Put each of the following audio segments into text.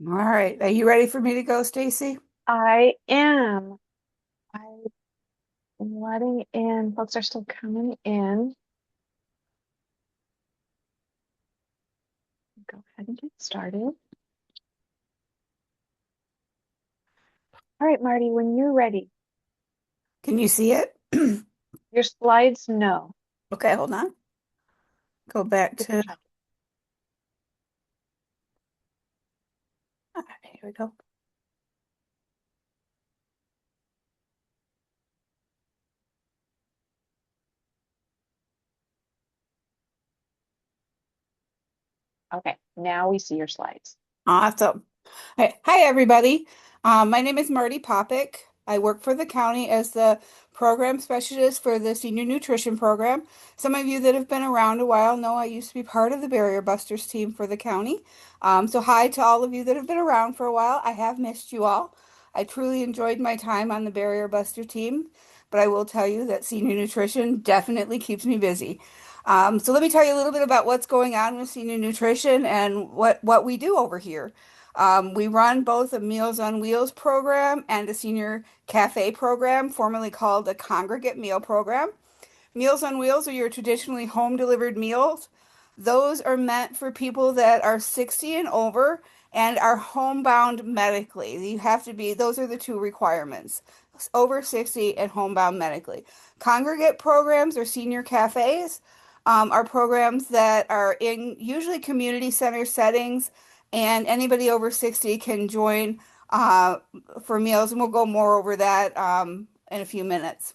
All right. Are you ready for me to go, Stacy? I am. I'm letting in. Folks are still coming in. Go ahead and get started. All right, Marty, when you're ready. Can you see it? Your slides, no. Okay, hold on. Go back Just to, check. all right, here we go. Okay, now we see your slides. Awesome. Hi, everybody. My name is Marty Popick. I work for the county as the program specialist for the senior nutrition program. Some of you that have been around a while know I used to be part of the Barrier Busters team for the county. So hi to all of you that have been around for a while. I have missed you all. I truly enjoyed my time on the Barrier Buster team, but I will tell you that senior nutrition definitely keeps me busy. So let me tell you a little bit about what's going on with senior nutrition and what we do over here. We run both a Meals on Wheels program and a senior cafe program, formerly called a congregate meal program. Meals on Wheels are your traditionally home delivered meals. Those are meant for people that are 60 and over and are homebound medically. You have to be, those are the two requirements, over 60 and homebound medically. Congregate programs or senior cafes are programs that are in usually community center settings, and anybody over 60 can join for meals, and we'll go more over that in a few minutes.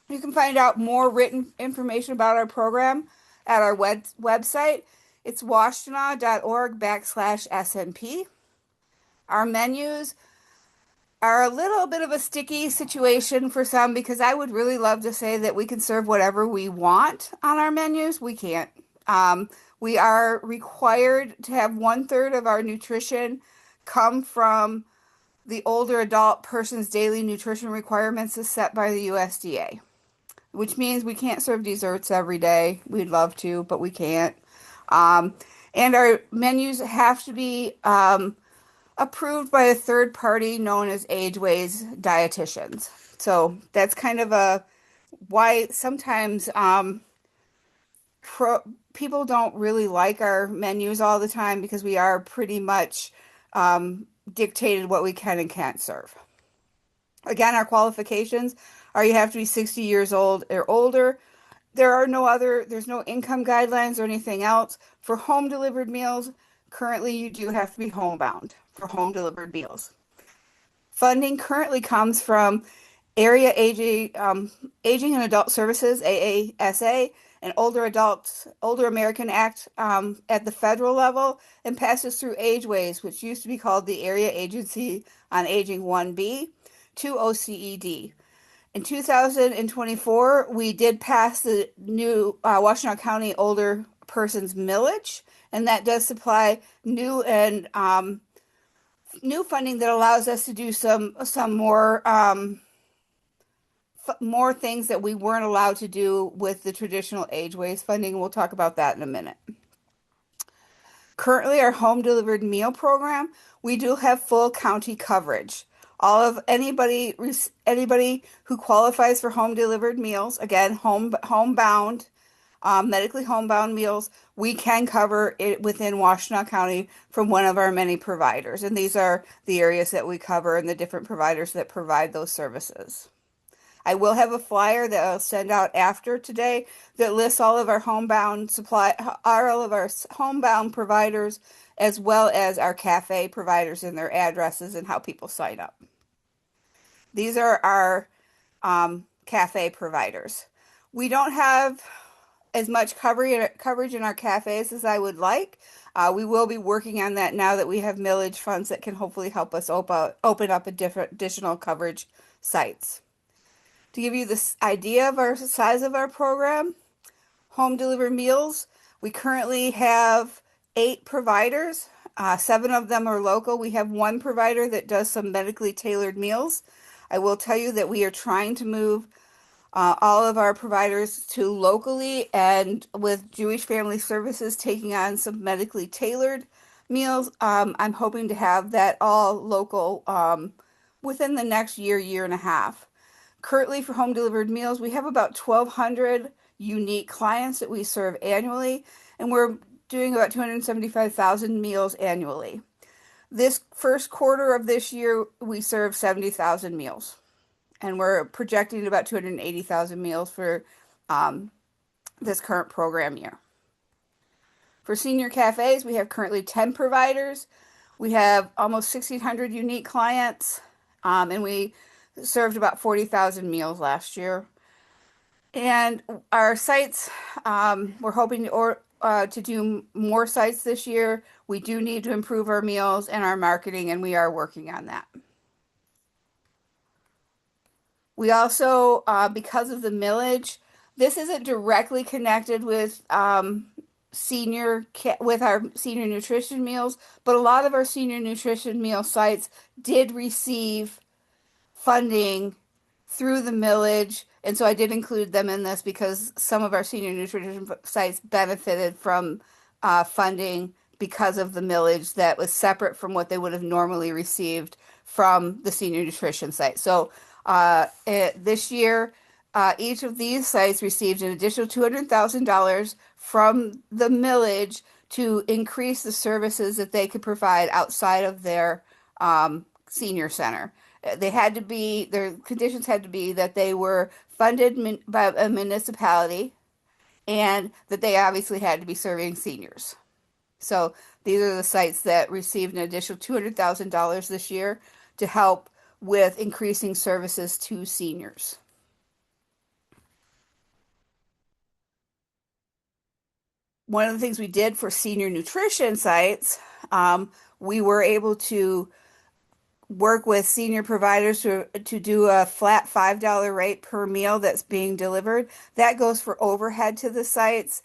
You can find out more written information about our program at our website. It's washtenaw.org/SNP. Our menus are a little bit of a sticky situation for some because I would really love to say that we can serve whatever we want on our menus. We can't. Um, we are required to have 1/3 of our nutrition come from the older adult person's daily nutrition requirements as set by the USDA, which means we can't serve desserts every day. We'd love to, but we can't. Um, and our menus have to be approved by a third party known as Ageways dietitians. So that's kind of a why sometimes pro people don't really like our menus all the time because we are pretty much dictated what we can and can't serve. Again, our qualifications are you have to be 60 years old or older. There's no income guidelines or anything else. For home delivered meals, currently you do have to be homebound for home delivered meals. Funding currently comes from Area Aging and Adult Services, AASA, and Older American Act at the federal level, and passes through Ageways, which used to be called the Area Agency on Aging 1B, to OCED. In 2024, we did pass the new Washtenaw County Older Persons Millage, and that does supply new funding that allows us to do some more more things that we weren't allowed to do with the traditional Ageways funding. We'll talk about that in a minute. Currently, our home delivered meal program, we do have full county coverage. All of anybody who qualifies for home delivered meals, again, homebound, medically homebound meals, we can cover it within Washtenaw County from one of our many providers. And these are the areas that we cover and the different providers that provide those services. I will have a flyer that I'll send out after today that lists all of our homebound providers, as well as our cafe providers and their addresses and how people sign up. These are our cafe providers. We don't have as much coverage in our cafes as I would like. We will be working on that now that we have millage funds that can hopefully help us open up a different additional coverage sites. To give you this idea of our size of our program, home delivered meals, we currently have 8 providers. 7 of them are local. We have one provider that does some medically tailored meals. I will tell you that we are trying to move all of our providers to locally, and with Jewish Family Services taking on some medically tailored. meals. I'm hoping to have that all local within the next year, year and a half. Currently, for home delivered meals, we have about 1,200 unique clients that we serve annually, and we're doing about 275,000 meals annually. This first quarter of this year, we served 70,000 meals, and we're projecting about 280,000 meals for um, this current program year. For senior cafes, we have currently 10 providers. We have almost 1,600 unique clients, and we served about 40,000 meals last year. And our sites, we're hoping to do more sites this year. We do need to improve our meals and our marketing, and we are working on that. We also, because of the millage, this isn't directly connected with with our senior nutrition meals, but a lot of our senior nutrition meal sites did receive funding through the millage, and so I did include them in this because some of our senior nutrition sites benefited from funding because of the millage that was separate from what they would have normally received from the senior nutrition site. So this year, each of these sites received an additional $200,000 from the millage to increase the services that they could provide outside of their senior center. Their conditions had to be that they were funded by a municipality and that they obviously had to be serving seniors. So these are the sites that received an additional $200,000 this year to help with increasing services to seniors. One of the things we did for senior nutrition sites, we were able to work with senior providers to do a flat $5 rate per meal that's being delivered. That goes for overhead to the sites,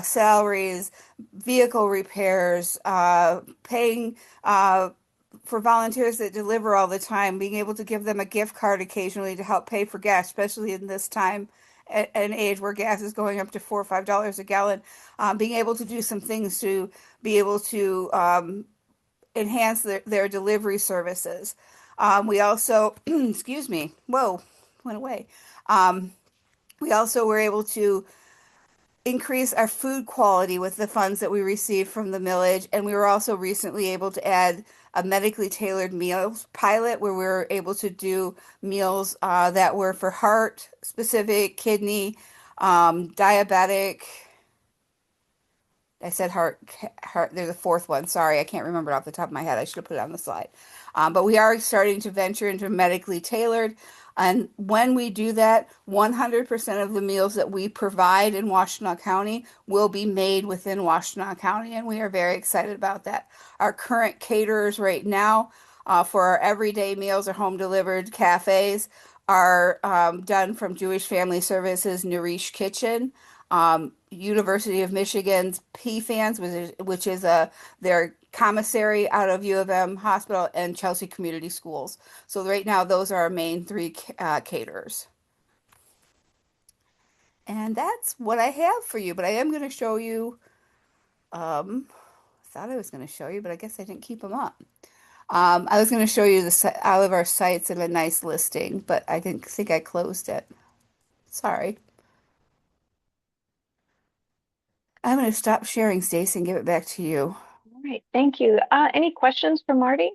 salaries, vehicle repairs, paying for volunteers that deliver all the time, being able to give them a gift card occasionally to help pay for gas, especially in this time an age where gas is going up to $4 or $5 a gallon. Being able to do some things to be able to enhance their delivery services. We also, excuse me, whoa, went away. Um, we also were able to increase our food quality with the funds that we received from the millage, and we were also recently able to add a medically tailored meals pilot where we were able to do meals that were for heart specific, kidney, diabetic. I said heart. There's a fourth one. Sorry, I can't remember it off the top of my head. I should have put it on the slide. But we are starting to venture into medically tailored. And when we do that, 100% of the meals that we provide in Washtenaw County will be made within Washtenaw County. And we are very excited about that. Our current caterers right now for our everyday meals or home delivered cafes are done from Jewish Family Services Nourish Kitchen. University of Michigan's PFANS, which is their commissary out of U of M Hospital, and Chelsea Community Schools. So right now, those are our main three caterers. And that's what I have for you. But I am going to show you. I thought I was going to show you, but I guess I didn't keep them up. I was going to show you all of our sites in a nice listing, but I didn't think I closed it. Sorry. I'm going to stop sharing, Stacy, and give it back to you. All right, thank you. Any questions for Marty?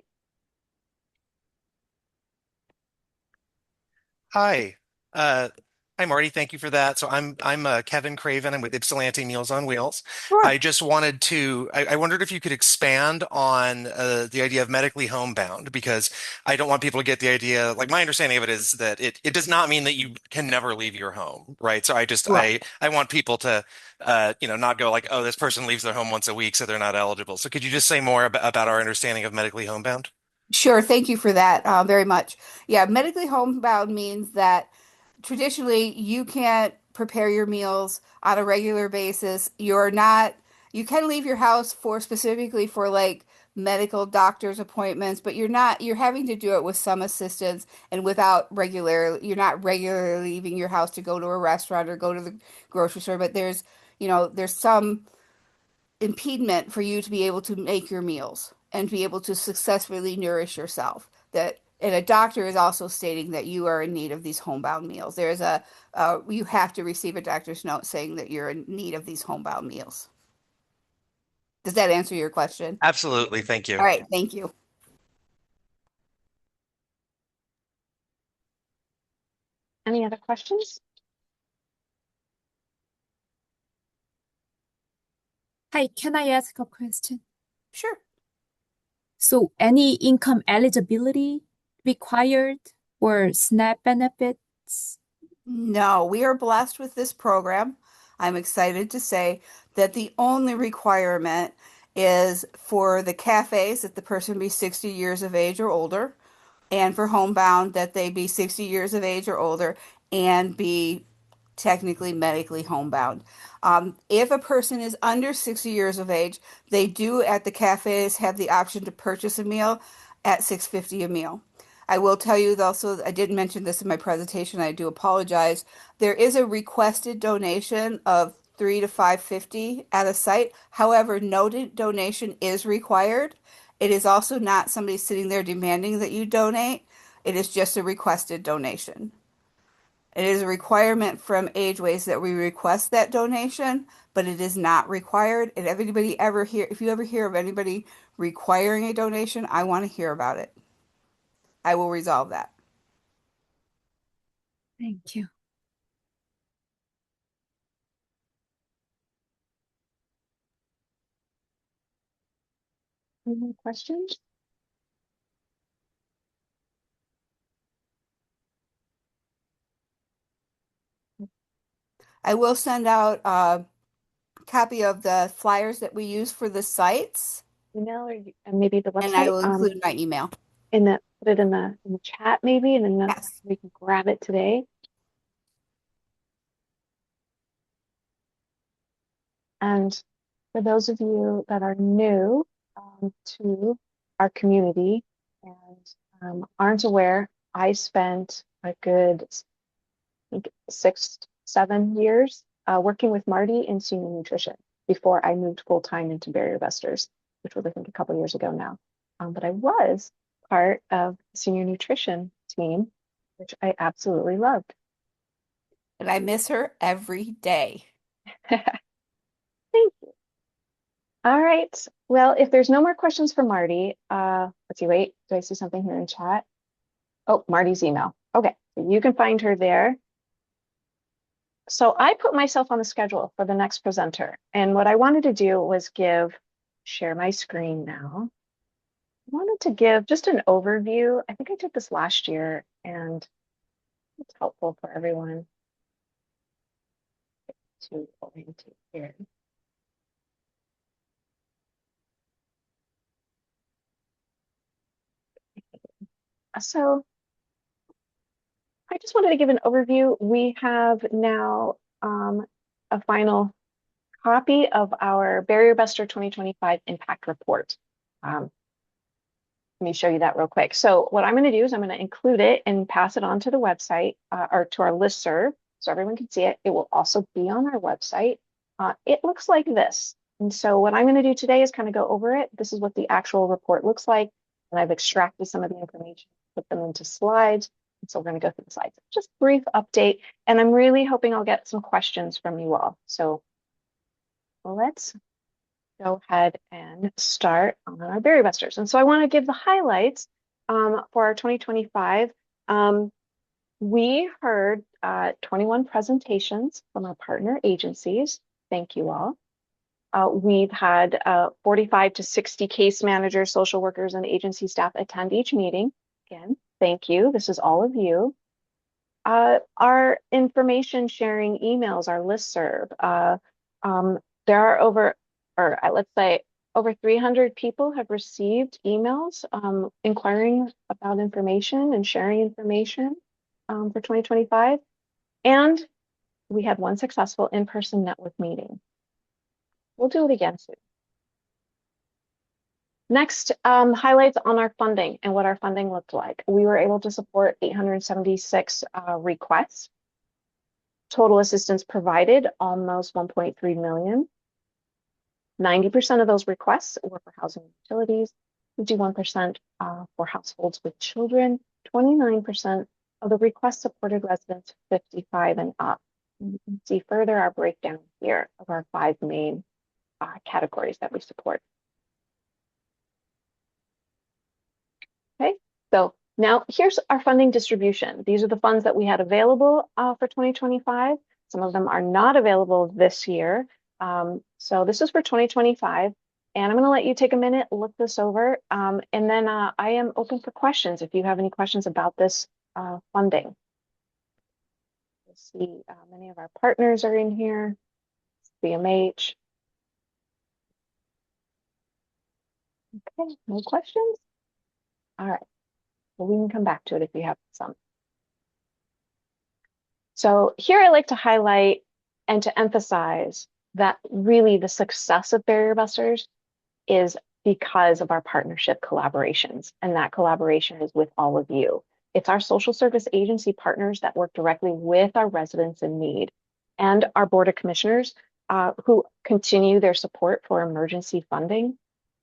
Hi. Uh, Hi, Marty. Thank you for that. So I'm Kevin Craven. I'm with Ypsilanti Meals on Wheels. Sure. I just wanted to, I wondered if you could expand on the idea of medically homebound, because I don't want people to get the idea, like my understanding of it is that it does not mean that you can never leave your home, right? So Right. I want people to, not go like, oh, this person leaves their home once a week, so they're not eligible. So could you just say more about our understanding of medically homebound? Sure. Thank you for that very much. Yeah, medically homebound means that traditionally you can't prepare your meals on a regular basis. You can leave your house for specifically for like medical doctor's appointments, but you're having to do it with some assistance and you're not regularly leaving your house to go to a restaurant or go to the grocery store, but there's some impediment for you to be able to make your meals and be able to successfully nourish yourself. That and a doctor is also stating that you are in need of these homebound meals. There's a you have to receive a doctor's note saying that you're in need of these homebound meals. Does that answer your question? Absolutely. Thank All you. right, thank you. Any other questions? Hi, can I ask a question? Sure. So, any income eligibility required or SNAP benefits? No, we are blessed with this program. I'm excited to say that the only requirement is for the cafes that the person be 60 years of age or older, and for homebound that they be 60 years of age or older and be technically medically homebound. If a person is under 60 years of age, they do at the cafes have the option to purchase a meal at $6.50 a meal. I will tell you also, I did mention this in my presentation. I do apologize. There is a requested donation of 3 to 5.50 at a site. However, no donation is required. It is also not somebody sitting there demanding that you donate. It is just a requested donation. It is a requirement from Ageways that we request that donation, but it is not required. And if you ever hear of anybody requiring a donation, I want to hear about it. I will resolve that. Thank you. Any more questions? I will send out a copy of the flyers that we use for the sites, Email or and maybe the and I website will include my email. in the put it in the chat maybe, and then Yes. we can grab it today. And for those of you that are new to our community and aren't aware, I spent a good, I think, 6-7 years working with Marty in senior nutrition before I moved full time into Barrier Busters, which was I think a couple years ago now. But I was part of the senior nutrition team, which I absolutely loved. And I miss her every day. Thank you. All right. Well, if there's no more questions for Marty, let's see, wait, do I see something here in chat? Oh, Marty's email. Okay, so you can find her there. So I put myself on the schedule for the next presenter. And what I wanted to do was share my screen now. I wanted to give just an overview. I think I did this last year and it's helpful for everyone to orientate here. So I just wanted to give an overview. We have now a final copy of our Barrier Buster 2025 Impact Report. Let me show you that real quick. So what I'm going to do is I'm going to include it and pass it on to the website or to our listserv so everyone can see it. It will also be on our website. It looks like this. And so what I'm going to do today is kind of go over it. This is what the actual report looks like. And I've extracted some of the information, put them into slides. And so we're going to go through the slides. Just brief update. And I'm really hoping I'll get some questions from you all. So let's go ahead and start on our Berry Busters. And so I want to give the highlights for our 2025. We heard 21 presentations from our partner agencies. Thank you all. We've had 45 to 60 case managers, social workers, and agency staff attend each meeting. Again, thank you. This is all of you. Our information sharing emails, our listserv. There are let's say over 300 people have received emails inquiring about information and sharing information for 2025. And we had one successful in-person network meeting. We'll do it again soon. Next, highlights on our funding and what our funding looked like. We were able to support 876 requests. Total assistance provided, almost 1.3 million. 90% of those requests were for housing and utilities, 51% for households with children, 29% of the requests supported residents 55 and up. And you can see further our breakdown here of our 5 main categories that we support. Okay, so now here's our funding distribution. These are the funds that we had available for 2025. Some of them are not available this year. So this is for 2025. And I'm going to let you take a minute, look this over, and then I am open for questions if you have any questions about this funding. You'll see many of our partners are in here, CMH. Okay, no questions? All right, well, we can come back to it if you have some. So here I like to highlight and to emphasize that really the success of Barrier Busters is because of our partnership collaborations, and that collaboration is with all of you. It's our social service agency partners that work directly with our residents in need, and our Board of Commissioners who continue their support for emergency funding.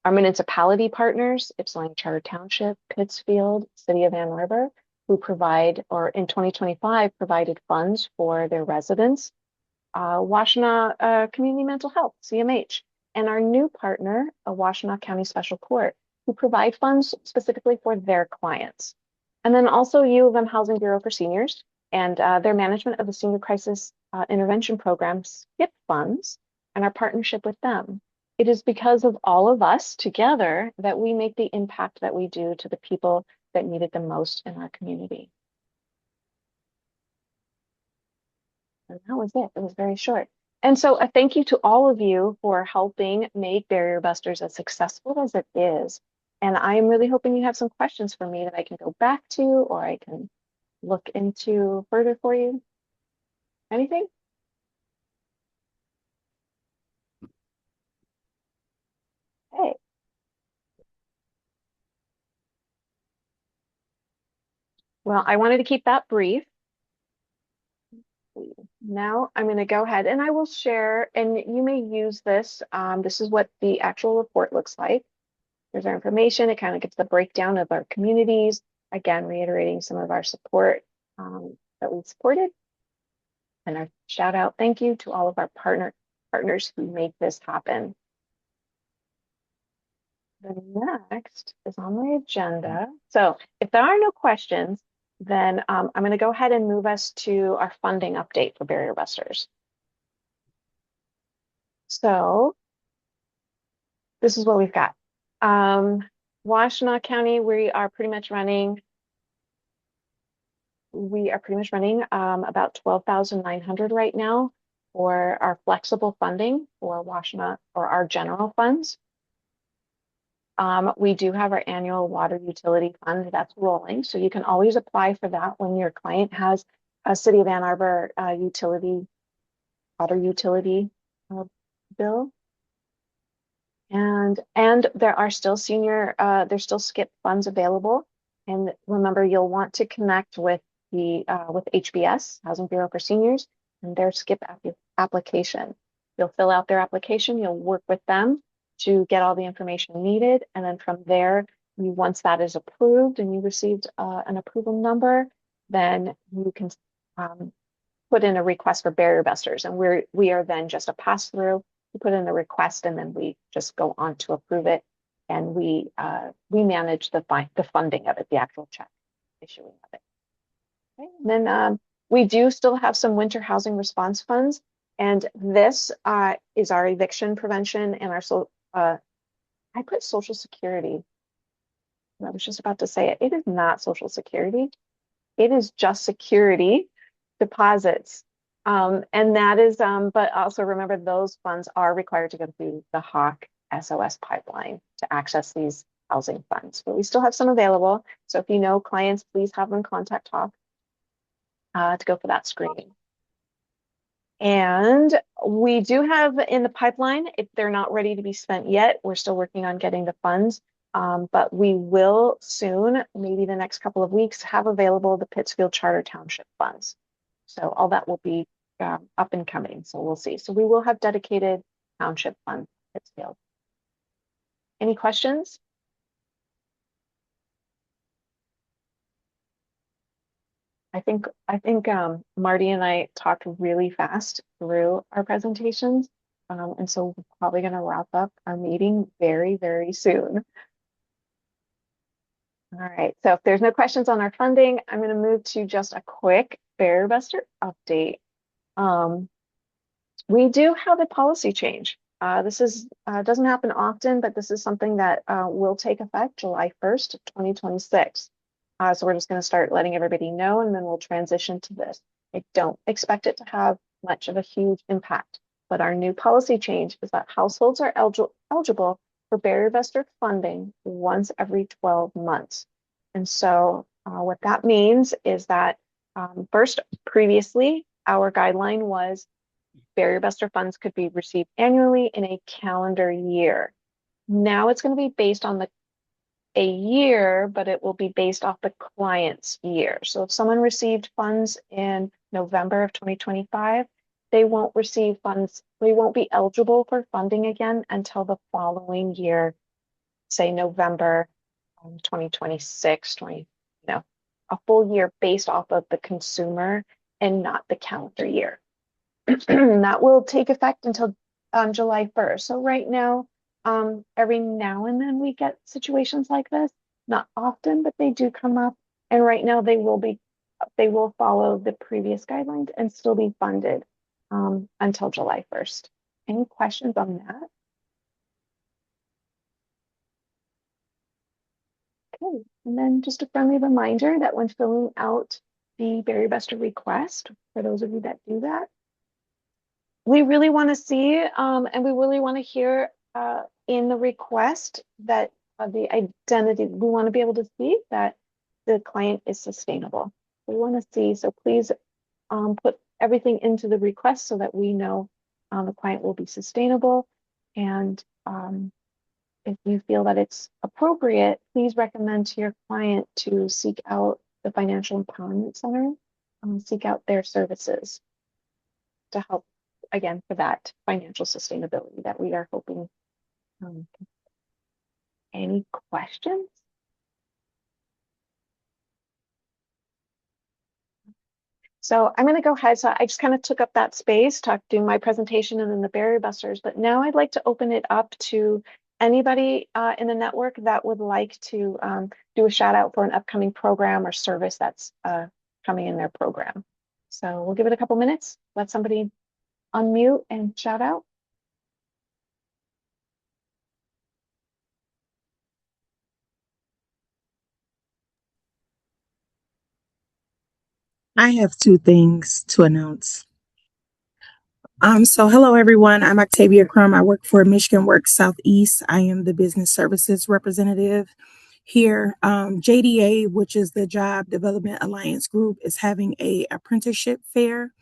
Our municipality partners, Ypsilanti Charter Township, Pittsfield, City of Ann Arbor, who provide, or in 2025, provided funds for their residents. Washtenaw Community Mental Health, CMH, and our new partner, Washtenaw County Special Court, who provide funds specifically for their clients. And then also U of M Housing Bureau for Seniors and their management of the Senior Crisis Intervention Program, SKIP funds, and our partnership with them. It is because of all of us together that we make the impact that we do to the people that need it the most in our community. And that was it. It was very short. And so a thank you to all of you for helping make Barrier Busters as successful as it is. And I'm really hoping you have some questions for me that I can go back to or I can look into further for you. Anything? Hey. Well, I wanted to keep that brief. Now I'm going to go ahead and I will share, and you may use this. This is what the actual report looks like. There's our information. It kind of gives the breakdown of our communities. Again, reiterating some of our support that we supported. And our shout out, thank you to all of our partners who make this happen. The next is on my agenda. So if there are no questions, then I'm going to go ahead and move us to our funding update for Barrier Busters. So this is what we've got. Washtenaw County, we are pretty much running about 12,900 right now for our flexible funding for Washtenaw or our general funds. We do have our annual water utility fund that's rolling, so you can always apply for that when your client has a City of Ann Arbor water utility bill. And there are still there's still SKIP funds available. And remember, you'll want to connect with with HBS, Housing Bureau for Seniors, and their SKIP application. You'll fill out their application, you'll work with them to get all the information needed. And then from there, once that is approved and you received an approval number, then you can put in a request for Barrier Busters. And we are then just a pass through. We put in the request and then we just go on to approve it. And we manage the funding of it, the actual check issuing of it. Okay. And then we do still have some winter housing response funds. And this is our eviction prevention and our I put Social Security. I was just about to say it. It is not Social Security. It is just security deposits. And that is, but also remember those funds are required to go through the HAWK SOS pipeline to access these housing funds. But we still have some available. So if you know clients, please have them contact HAWK to go for that screening. And we do have in the pipeline, if they're not ready to be spent yet, we're still working on getting the funds. But we will soon, maybe the next couple of weeks, have available the Pittsfield Charter Township funds. So all that will be up and coming. So we'll see. So we will have dedicated township funds Pittsfield. Any questions? I think Marty and I talked really fast through our presentations. And so we're probably going to wrap up our meeting very, very soon. All right, so if there's no questions on our funding, I'm going to move to just a quick Barrier Buster update. We do have a policy change. This is doesn't happen often, but this is something that will take effect July 1st, 2026. So we're just going to start letting everybody know, and then we'll transition to this. I don't expect it to have much of a huge impact, but our new policy change is that households are eligible for Barrier Buster funding once every 12 months. And so what that means is that first, previously, our guideline was Barrier Buster funds could be received annually in a calendar year. Now it's going to be based on a year, but it will be based off the client's year. So if someone received funds in November of 2025, they won't receive funds, they won't be eligible for funding again until the following year, say November 2026, a full year based off of the consumer and not the calendar year. That will take effect until July 1st. So right now, every now and then we get situations like this, not often, but they do come up. And right now they will follow the previous guidelines and still be funded until July 1st. Any questions on that? Okay, and then just a friendly reminder that when filling out the Barrier Buster request, for those of you that do that, we really want to see and we really want to hear in the request that the identity, we want to be able to see that the client is sustainable. We want to see, so please put everything into the request so that we know the client will be sustainable. And if you feel that it's appropriate, please recommend to your client to seek out the Financial Empowerment Center, seek out their services to help, again, for that financial sustainability that we are hoping. Any questions? So I'm going to go ahead. So I just kind of took up that space, doing my presentation and then the Barrier Busters, but now I'd like to open it up to anybody in the network that would like to do a shout out for an upcoming program or service that's coming in their program. So we'll give it a couple minutes, let somebody unmute and shout out. I have two things to announce. So hello everyone. I'm Octavia Crum. I work for Michigan Works Southeast. I am the business services representative here. JDA, which is the Job Development Alliance Group, is having a apprenticeship fair.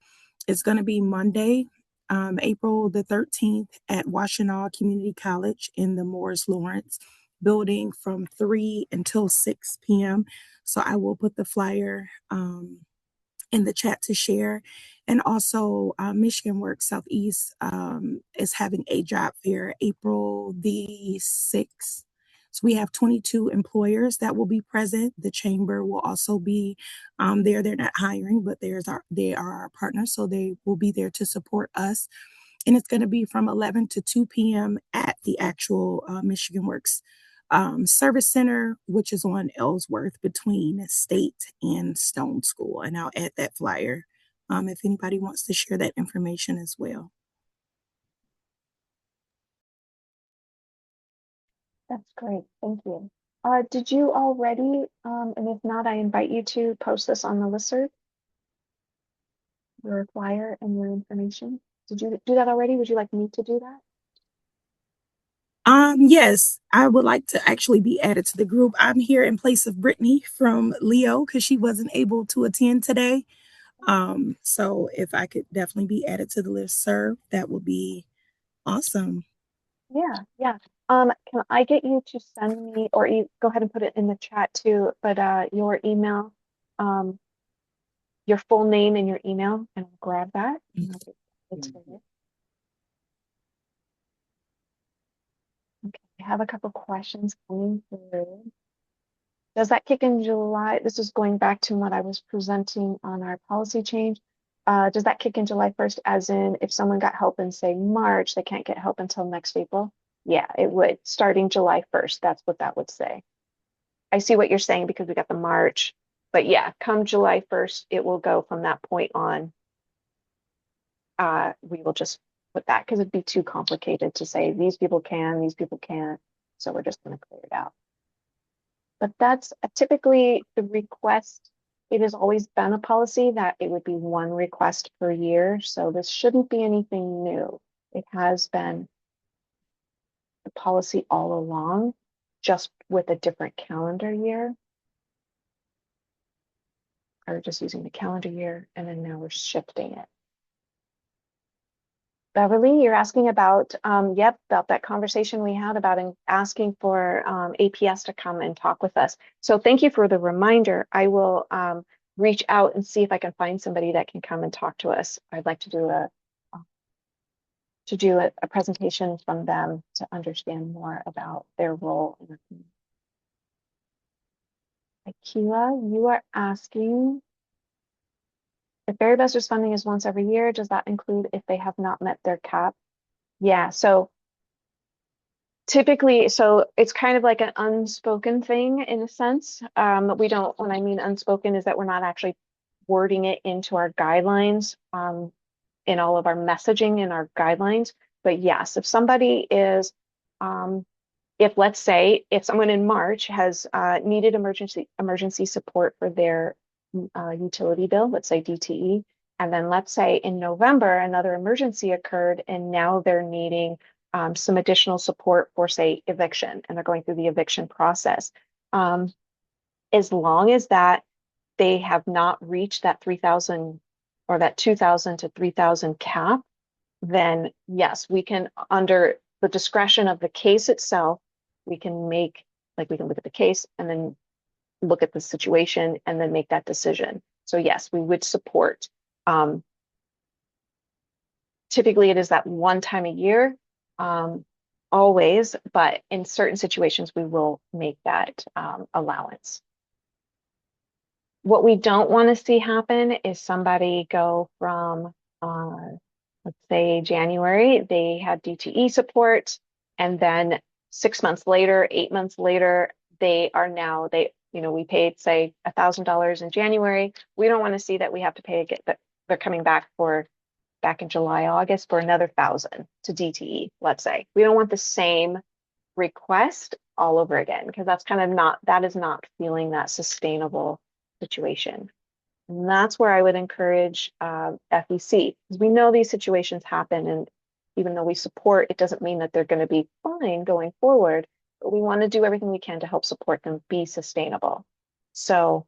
It's going to be Monday, April the 13th at Washtenaw Community College in the Morris Lawrence building from 3 until 6 p.m. So I will put the flyer in the chat to share. And also Michigan Works Southeast is having a job fair April the 6th. So we have 22 employers that will be present. The chamber will also be there. They're not hiring, but they are our partners. So they will be there to support us. And it's going to be from 11 to 2 p.m. at the actual Michigan Works Service Center, which is on Ellsworth between State and Stone School. And I'll add that flyer if anybody wants to share that information as well. That's great. Thank you. Did you already, and if not, I invite you to post this on the listserv, your flyer and your information. Did you do that already? Would you like me to do that? Yes, I would like to actually be added to the group. I'm here in place of Brittany from Leo because she wasn't able to attend today. So if I could definitely be added to the listserv, that would be awesome. Yeah. Can I get you to send me, or you go ahead and put it in the chat too, but your email, your full name and your email, and I'll grab that. And I'll get it to you. I have a couple questions coming through. Does that kick in July? This is going back to what I was presenting on our policy change. Does that kick in July 1st, as in if someone got help in, say, March, they can't get help until next April? Yeah, it would, starting July 1st. That's what that would say. I see what you're saying because we got the March, but yeah, come July 1st, it will go from that point on. We will just put that because it'd be too complicated to say these people can, these people can't. So we're just going to clear it out. But that's typically the request. It has always been a policy that it would be one request per year. So this shouldn't be anything new. It has been the policy all along, just with a different calendar year. Or just using the calendar year, and then now we're shifting it. Beverly, you're asking about, yep, about that conversation we had about asking for APS to come and talk with us. So thank you for the reminder. I will reach out and see if I can find somebody that can come and talk to us. I'd like to do a presentation from them to understand more about their role in the community. Akila, you are asking, if Berry Buster's funding is once every year, does that include if they have not met their cap? Yeah, so typically, so it's kind of like an unspoken thing in a sense. We don't, when I mean unspoken, is that we're not actually wording it into our guidelines, in all of our messaging in our guidelines. But yes, if somebody is, if let's say, if someone in March has needed emergency support for their utility bill, let's say DTE, and then let's say in November another emergency occurred and now they're needing some additional support for, say, eviction, and they're going through the eviction process. As long as that they have not reached that 3,000 or that 2,000 to 3,000 cap, then yes, we can, under the discretion of the case itself, we can make, like, we can look at the case and then look at the situation and then make that decision. So yes, we would support. Typically it is that one time a year, always, but in certain situations we will make that allowance. What we don't want to see happen is somebody go from, let's say January, they had DTE support, and then 6 months later, 8 months later, they are now, we paid, say, $1,000 in January. We don't want to see that we have to pay again, that they're coming back in July, August for another 1,000 to DTE, let's say. We don't want the same request all over again, because that's kind of not, that is not feeling that sustainable situation. And that's where I would encourage FEC, because we know these situations happen, and even though we support, it doesn't mean that they're going to be fine going forward, but we want to do everything we can to help support them be sustainable. So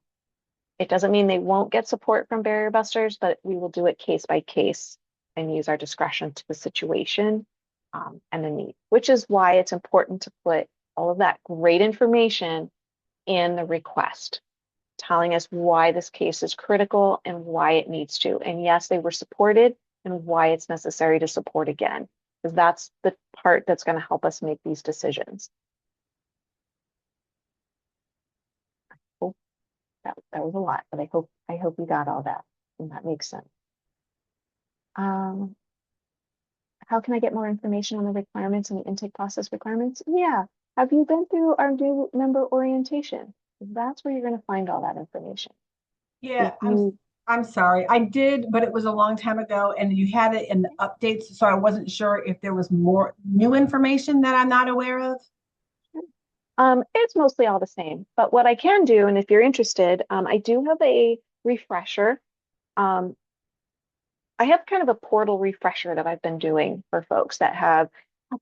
it doesn't mean they won't get support from Barrier Busters, but we will do it case by case and use our discretion to the situation and the need, which is why it's important to put all of that great information in the request, telling us why this case is critical and why it needs to. And yes, they were supported, and why it's necessary to support again, because that's the part that's going to help us make these decisions. I hope that was a lot, but I hope you got all that, and that makes sense. How can I get more information on the requirements and the intake process requirements? Yeah, have you been through our new member orientation? That's where you're going to find all that information. Yeah, I'm sorry. I did, but it was a long time ago, and you had it in the updates, so I wasn't sure if there was more new information that I'm not aware of. It's mostly all the same, but what I can do, and if you're interested, I do have a refresher. I have kind of a portal refresher that I've been doing for folks that have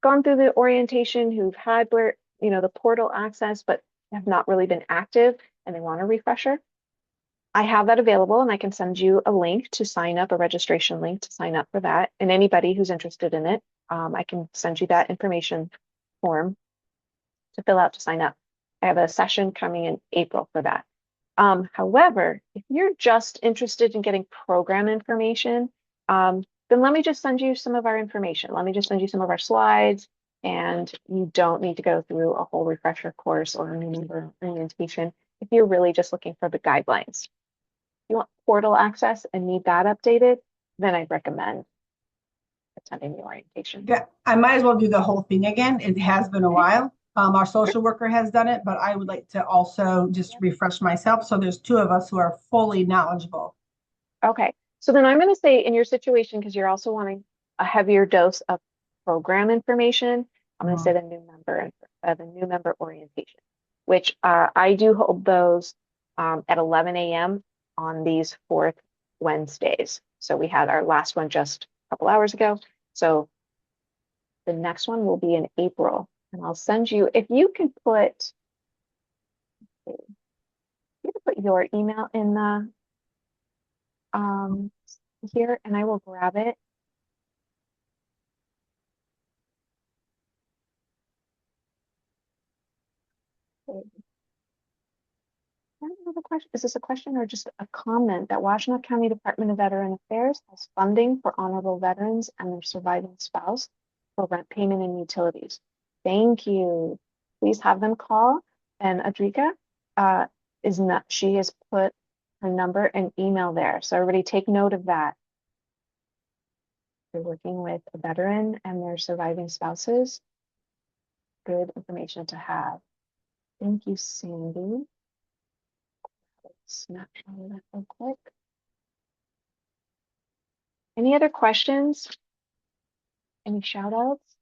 gone through the orientation, who've had the portal access, but have not really been active, and they want a refresher. I have that available, and I can send you a link to sign up, a registration link to sign up for that. And anybody who's interested in it, I can send you that information form to fill out to sign up. I have a session coming in April for that. However, if you're just interested in getting program information, then let me just send you some of our information. Let me just send you some of our slides, and you don't need to go through a whole refresher course or a new member orientation if you're really just looking for the guidelines. If you want portal access and need that updated, then I'd recommend attending the orientation. Yeah, I might as well do the whole thing again. It has been a while. Our social worker has done it, but I would like to also just refresh myself. So there's two of us who are fully knowledgeable. Okay, so then I'm going to say in your situation, because you're also wanting a heavier dose of program information, I'm going to say the new member orientation, which I do hold those at 11 a.m. on these fourth Wednesdays. So we had our last one just a couple hours ago. So the next one will be in April, and I'll send you, if you can put, your email in the here, and I will grab it. I don't know the question. Is this a question or just a comment that Washtenaw County Department of Veteran Affairs has funding for honorable veterans and their surviving spouse for rent payment and utilities? Thank you. Please have them call. And Adrika she has put her number and email there. So everybody take note of that. They're working with a veteran and their surviving spouses. Good information to have. Thank you, Sandy. Snapshot of that real quick. Any other questions? Any shout outs?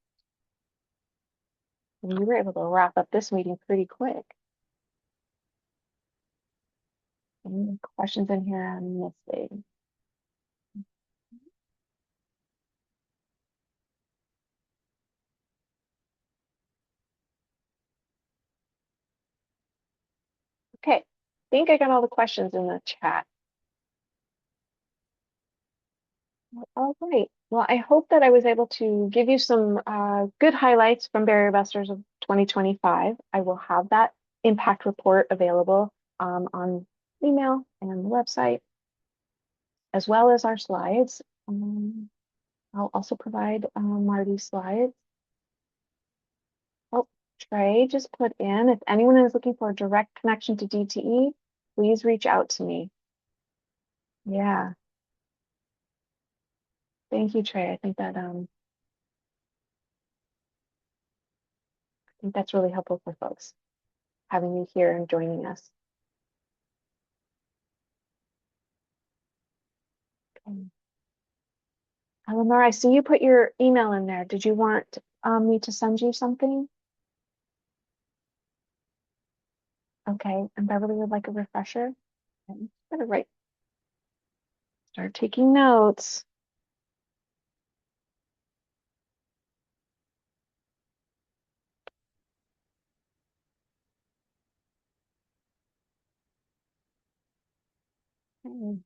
We were able to wrap up this meeting pretty quick. Any questions in here I'm missing? Okay, I think I got all the questions in the chat. All right. Well, I hope that I was able to give you some good highlights from Barrier Busters of 2025. I will have that impact report available on email and the website, as well as our slides. I'll also provide Marty's slides. Oh, Trey just put in, if anyone is looking for a direct connection to DTE, please reach out to me. Yeah. Thank you, Trey. I think that's really helpful for folks, having you here and joining us. Okay. Eleanor, I see you put your email in there. Did you want me to send you something? Okay, and Beverly would like a refresher. Okay, better start taking notes. Okay.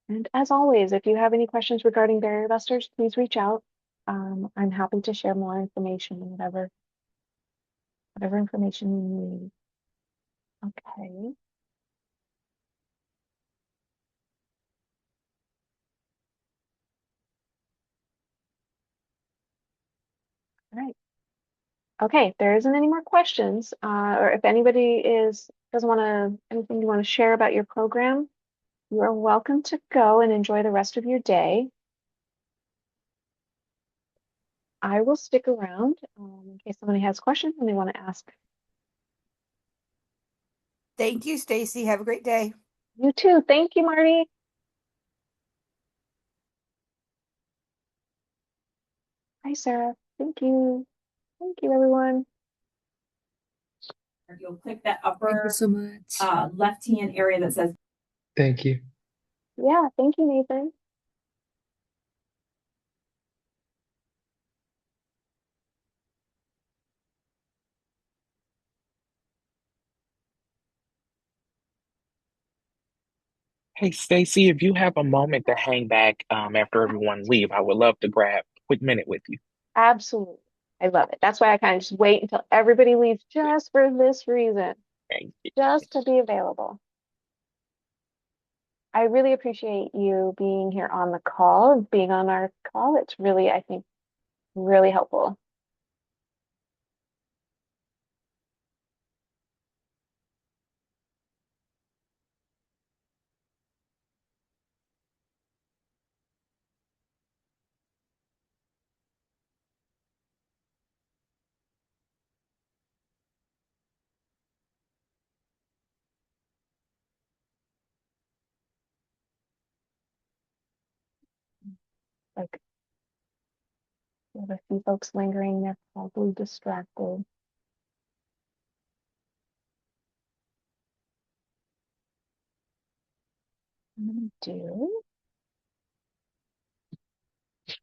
And as always, if you have any questions regarding Barrier Busters, please reach out. I'm happy to share more information, whatever information you need. Okay. All right. Okay, if there isn't any more questions, or if anybody doesn't want to, anything you want to share about your program, you are welcome to go and enjoy the rest of your day. I will stick around in case somebody has questions and they want to ask. Thank you, Stacy. Have a great day. You too. Thank you, Marty. Hi, Sarah. Thank you. Thank you, everyone. You'll click that Thank you upper so much. left-hand area that says Thank you. Yeah, thank you, Nathan. Hey, Stacy, if you have a moment to hang back after everyone leave, I would love to grab a quick minute with you. Absolutely. I love it. That's why I kind of just wait until everybody leaves just for this reason, Thank you. just to be available. I really appreciate you being here on the call, being on our call. It's really, I think, really helpful. like we have a few folks lingering. They're probably distracted. I'm gonna do